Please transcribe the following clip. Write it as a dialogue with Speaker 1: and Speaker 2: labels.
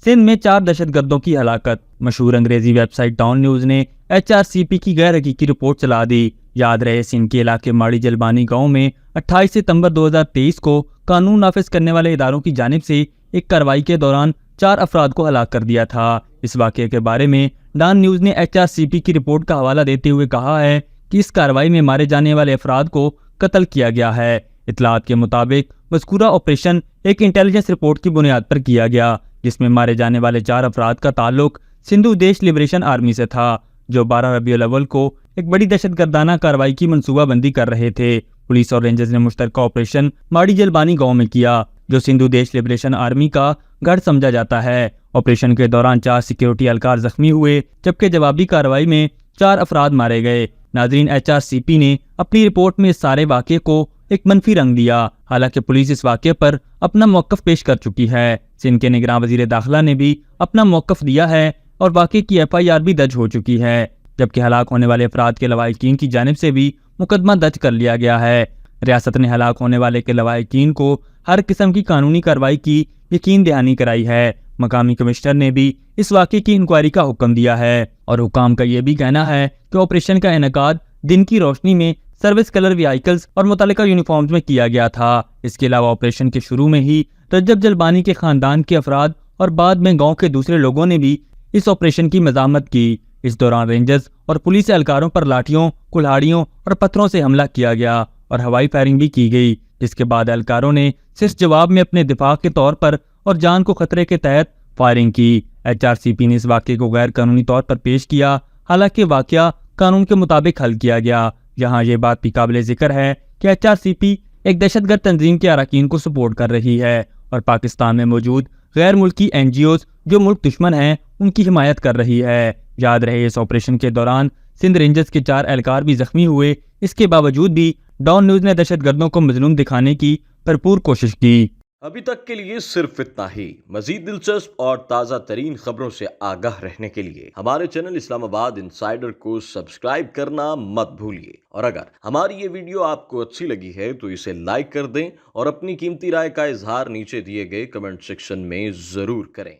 Speaker 1: سندھ میں 4 دہشت گردوں کی ہلاکت۔ مشہور انگریزی ویب سائٹ ڈان نیوز نے HRCP کی غیر حقیقی رپورٹ چلا دی۔ یاد رہے سندھ کے علاقے ماڑی جلبانی گاؤں میں 28 ستمبر 2023 کو قانون نافذ کرنے والے اداروں کی جانب سے ایک کارروائی کے دوران 4 افراد کو ہلاک کر دیا تھا۔ اس واقعے کے بارے میں ڈان نیوز نے HRCP کی رپورٹ کا حوالہ دیتے ہوئے کہا ہے کہ اس کارروائی میں مارے جانے والے افراد کو قتل کیا گیا ہے۔ اطلاعات کے مطابق مذکورہ آپریشن ایک انٹیلیجنس رپورٹ کی بنیاد پر کیا گیا، جس میں مارے جانے والے 4 افراد کا تعلق سندھو دیش لبریشن آرمی سے تھا، جو 12 ربیع الاول کو ایک بڑی دہشت گردانہ کارروائی کی منصوبہ بندی کر رہے تھے۔ پولیس اور رینجرز نے مشترکہ آپریشن ماڑی جلبانی گاؤں میں کیا، جو سندھو دیش لبریشن آرمی کا گڑھ سمجھا جاتا ہے۔ آپریشن کے دوران 4 سیکیورٹی اہلکار زخمی ہوئے، جبکہ جوابی کارروائی میں 4 افراد مارے گئے۔ ناظرین، HRCP نے اپنی رپورٹ میں اس سارے واقعے کو ایک منفی رنگ دیا، حالانکہ پولیس اس واقعے پر اپنا موقف پیش کر چکی ہے۔ سندھ کے نگراں وزیر داخلہ نے بھی اپنا موقف دیا ہے اور واقعے کی FIR بھی درج ہو چکی ہے، جبکہ ہلاک ہونے والے افراد کے لواحقین کی جانب سے بھی مقدمہ درج کر لیا گیا ہے۔ ریاست نے ہلاک ہونے والے کے لواحقین کو ہر قسم کی قانونی کارروائی کی یقین دہانی کرائی ہے۔ مقامی کمشنر نے بھی اس واقعے کی انکوائری کا حکم دیا ہے، اور حکام کا یہ بھی کہنا ہے کہ آپریشن کا انعقاد دن کی روشنی میں سروس کلر وہیکلز اور متعلقہ یونیفارمز میں کیا گیا تھا۔ اس کے علاوہ آپریشن کے شروع میں ہی رجب جلبانی کے خاندان کے افراد اور بعد میں گاؤں کے دوسرے لوگوں نے بھی اس آپریشن کی مزاحمت کی۔ اس دوران رینجرز اور پولیس اہلکاروں پر لاٹھیوں، کلہاڑیوں اور پتھروں سے حملہ کیا گیا اور ہوائی فائرنگ بھی کی گئی، جس کے بعد اہلکاروں نے صرف جواب میں اپنے دفاع کے طور پر اور جان کو خطرے کے تحت فائرنگ کی۔ HRCP نے اس واقعے کو غیر قانونی طور پر پیش کیا، حالانکہ واقعہ قانون کے مطابق حل کیا گیا۔ یہاں یہ بات بھی قابل ذکر ہے کہ HRCP ایک دہشت گرد تنظیم کے اراکین کو سپورٹ کر رہی ہے اور پاکستان میں موجود غیر ملکی NGOs جو ملک دشمن ہیں ان کی حمایت کر رہی ہے۔ یاد رہے اس آپریشن کے دوران سندھ رینجرز کے 4 اہلکار بھی زخمی ہوئے۔ اس کے باوجود بھی ڈان نیوز نے دہشت گردوں کو مظلوم دکھانے کی بھرپور کوشش کی۔
Speaker 2: ابھی تک کے لیے صرف اتنا ہی۔ مزید دلچسپ اور تازہ ترین خبروں سے آگاہ رہنے کے لیے ہمارے چینل اسلام آباد انسائیڈر کو سبسکرائب کرنا مت بھولیے، اور اگر ہماری یہ ویڈیو آپ کو اچھی لگی ہے تو اسے لائک کر دیں اور اپنی قیمتی رائے کا اظہار نیچے دیے گئے کمنٹ سیکشن میں ضرور کریں۔